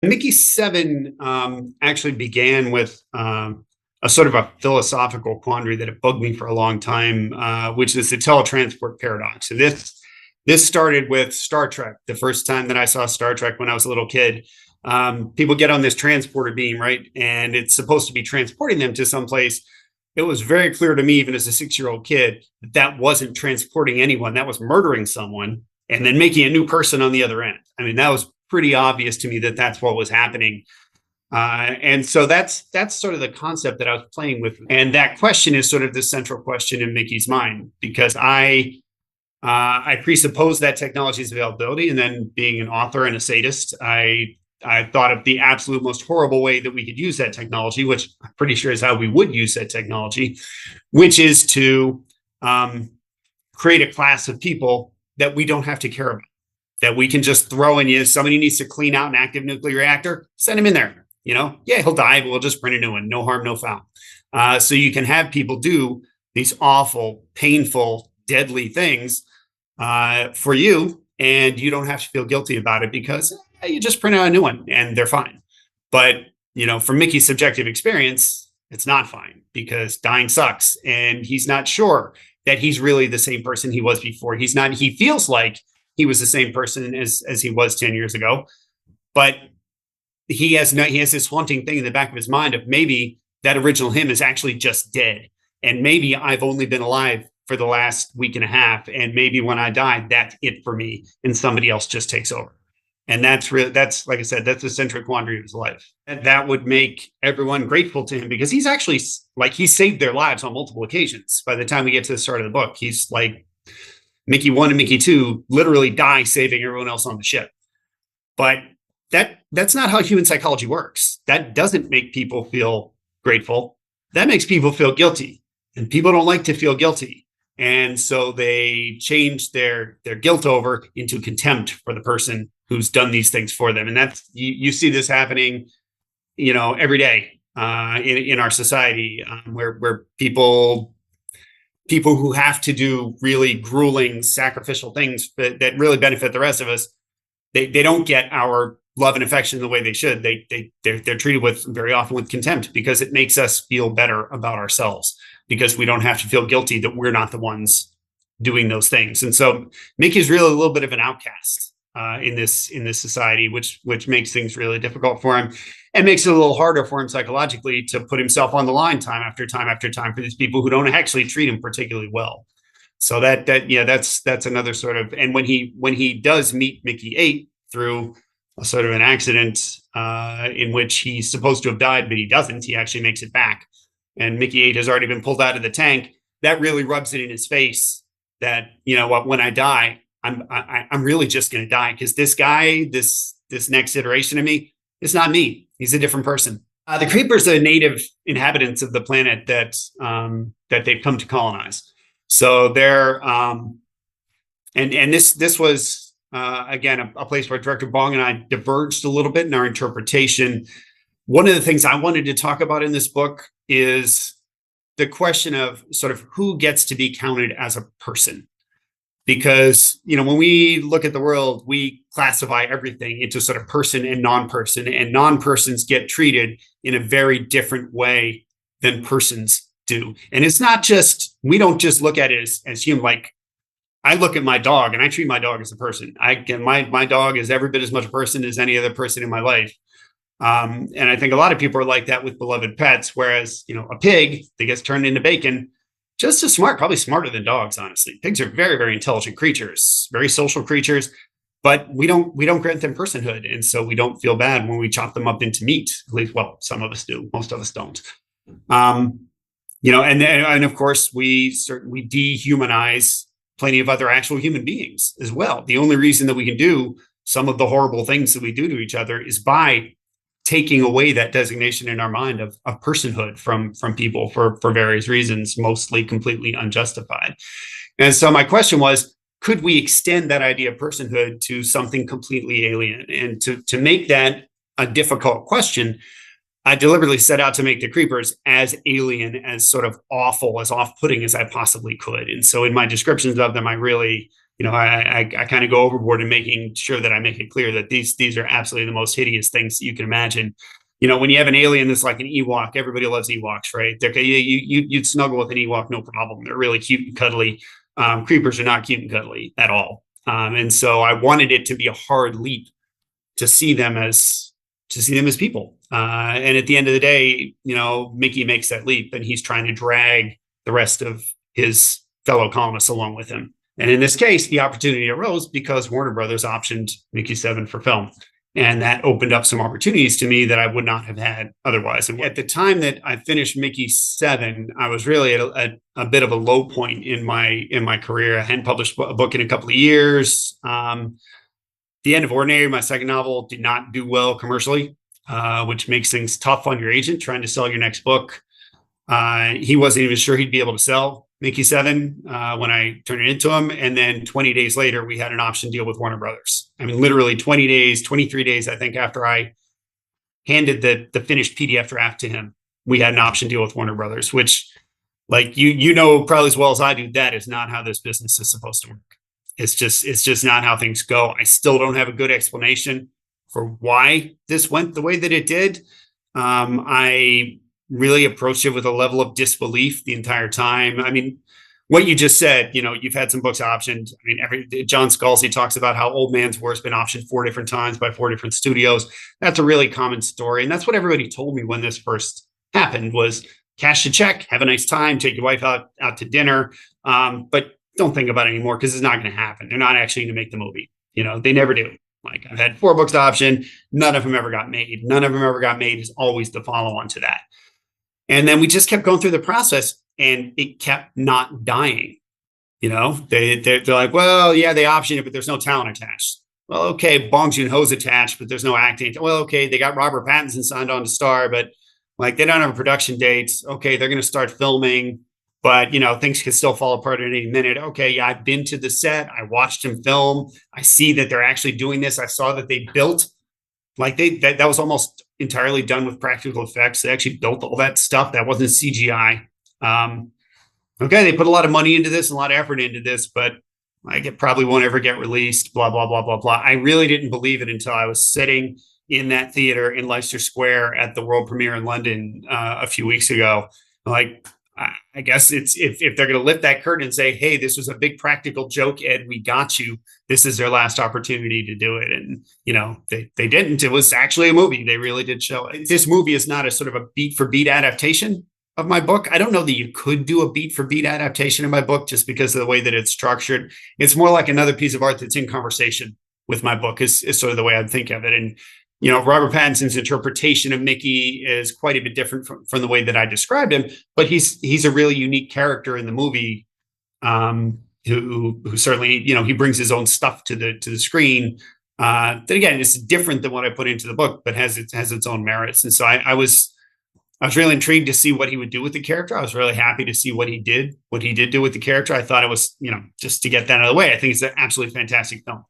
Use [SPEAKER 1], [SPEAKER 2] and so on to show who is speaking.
[SPEAKER 1] MICKEY7 actually began with a sort of a philosophical quandary that had bugged me for a long time, which is the teletransport paradox. And this started with Star Trek. The first time that I saw Star Trek when I was a little kid, people get on this transporter beam, right? And it's supposed to be transporting them to someplace. It was very clear to me, even as a 6-year-old kid, that that wasn't transporting anyone. That was murdering someone and then making a new person on the other end. I mean, that was pretty obvious to me that that's what was happening. And so that's sort of the concept that I was playing with. And that question is sort of the central question in Mickey's mind, because I presuppose that technology's availability. And then being an author and a sadist, I thought of the absolute most horrible way that we could use that technology, which I'm pretty sure is how we would use that technology, which is to create a class of people that we don't have to care about, that we can just throw in. You. Somebody needs to clean out an active nuclear reactor, send him in there. Yeah, he'll die, but we'll just print a new one. No harm, no foul. So you can have people do these awful, painful, deadly things for you, and you don't have to feel guilty about it because you just print out a new one and they're fine. But from Mickey's subjective experience, it's not fine because dying sucks, and he's not sure that he's really the same person he was before. He's not. He feels like he was the same person as he was 10 years ago, but he has this haunting thing in the back of his mind of maybe that original him is actually just dead, and maybe I've only been alive for the last week and a half, and maybe when I die, that's it for me, and somebody else just takes over. And that's like I said, that's the central quandary of his life. And that would make everyone grateful to him because he's actually he saved their lives on multiple occasions. By the time we get to the start of the book, he's like MICKEY-1 and MICKEY-2 literally die saving everyone else on the ship. But that's not how human psychology works. That doesn't make people feel grateful. That makes people feel guilty, and people don't like to feel guilty. And so they change their guilt over into contempt for the person who's done these things for them. And that's, you see this happening, every day in our society, where people who have to do really grueling sacrificial things that really benefit the rest of us, they don't get our love and affection the way they should. They're treated with very often with contempt because it makes us feel better about ourselves, because we don't have to feel guilty that we're not the ones doing those things. And so Mickey's really a little bit of an outcast in this society, which makes things really difficult for him, and makes it a little harder for him psychologically to put himself on the line time after time after time for these people who don't actually treat him particularly well. So that's another sort of. And when he does meet MICKEY-8 through a sort of an accident in which he's supposed to have died, but he doesn't. He actually makes it back, and MICKEY-8 has already been pulled out of the tank. That really rubs it in his face that, when I die, I'm really just going to die, because this guy, this next iteration of me, it's not me. He's a different person. The Creepers are native inhabitants of the planet that they've come to colonize. So they're and this was again a place where Director Bong and I diverged a little bit in our interpretation. One of the things I wanted to talk about in this book is the question of sort of who gets to be counted as a person. Because, when we look at the world, we classify everything into sort of person and non-person, and non-persons get treated in a very different way than persons do. And it's not just, we don't just look at it as human. Like, I look at my dog and I treat my dog as a person. My dog is every bit as much a person as any other person in my life. And I think a lot of people are like that with beloved pets, whereas, a pig that gets turned into bacon, just as smart, probably smarter than dogs, honestly. Pigs are very, very intelligent creatures, very social creatures, but we don't grant them personhood. And so we don't feel bad when we chop them up into meat. At least, well, some of us do, most of us don't. And of course we dehumanize plenty of other actual human beings as well. The only reason that we can do some of the horrible things that we do to each other is by taking away that designation in our mind of personhood from people for various reasons, mostly completely unjustified. And so my question was, could we extend that idea of personhood to something completely alien? And to make that a difficult question, I deliberately set out to make the Creepers as alien, as sort of awful, as off-putting as I possibly could. And so in my descriptions of them, I really I kind of go overboard in making sure that I make it clear that these are absolutely the most hideous things that you can imagine. When you have an alien that's like an Ewok, everybody loves Ewoks, right? You'd snuggle with an Ewok, no problem. They're really cute and cuddly. Creepers are not cute and cuddly at all. And so I wanted it to be a hard leap to see them as people. And at the end of the day, Mickey makes that leap, and he's trying to drag the rest of his fellow colonists along with him. And in this case, the opportunity arose because Warner Brothers optioned MICKEY7 for film. And that opened up some opportunities to me that I would not have had otherwise. And at the time that I finished MICKEY7, I was really at a bit of a low point in my career. I hadn't published a book in a couple of years. The End of Ordinary, my second novel, did not do well commercially, which makes things tough on your agent trying to sell your next book. He wasn't even sure he'd be able to sell MICKEY7 when I turned it into him. And then 20 days later, we had an option deal with Warner Brothers. I mean, literally 20 days, 23 days, I think, after I handed the finished PDF draft to him, we had an option deal with Warner Brothers, which, like, you know probably as well as I do, that is not how this business is supposed to work. It's just not how things go. I still don't have a good explanation for why this went the way that it did. I really approached it with a level of disbelief the entire time. I mean, what you just said, you've had some books optioned. I mean, John Scalzi talks about how Old Man's War's been optioned 4 different times by 4 different studios. That's a really common story. And that's what everybody told me when this first happened was cash a check, have a nice time, take your wife out to dinner. But don't think about it anymore because it's not going to happen. They're not actually going to make the movie. They never do. Like, I've had 4 books to option. None of them ever got made. None of them ever got made is always the follow on to that. And then we just kept going through the process and it kept not dying. They're like, well, yeah, they optioned it, but there's no talent attached. Well, okay, Bong Joon-ho's attached, but there's no acting. Well, okay, they got Robert Pattinson signed on to star, but like they don't have a production date. Okay, they're going to start filming. But, things could still fall apart at any minute. Okay, yeah, I've been to the set. I watched him film. I see that they're actually doing this. I saw that they built, like that was almost entirely done with practical effects. They actually built all that stuff. That wasn't CGI. Okay, they put a lot of money into this, a lot of effort into this, but like it probably won't ever get released, blah, blah, blah, blah, blah. I really didn't believe it until I was sitting in that theater in Leicester Square at the world premiere in London a few weeks ago. Like, I guess it's if they're going to lift that curtain and say, hey, this was a big practical joke, Ed, we got you. This is their last opportunity to do it. And, they didn't. It was actually a movie. They really did show it. This movie is not a sort of a beat for beat adaptation of my book. I don't know that you could do a beat for beat adaptation of my book just because of the way that it's structured. It's more like another piece of art that's in conversation with my book is sort of the way I think of it. And, Robert Pattinson's interpretation of Mickey is quite a bit different from the way that I described him, but he's a really unique character in the movie who certainly, he brings his own stuff to the screen. That again, is different than what I put into the book, but has its own merits. And so I was really intrigued to see what he would do with the character. I was really happy to see what he did do with the character. I thought it was, just to get that out of the way. I think it's an absolutely fantastic film.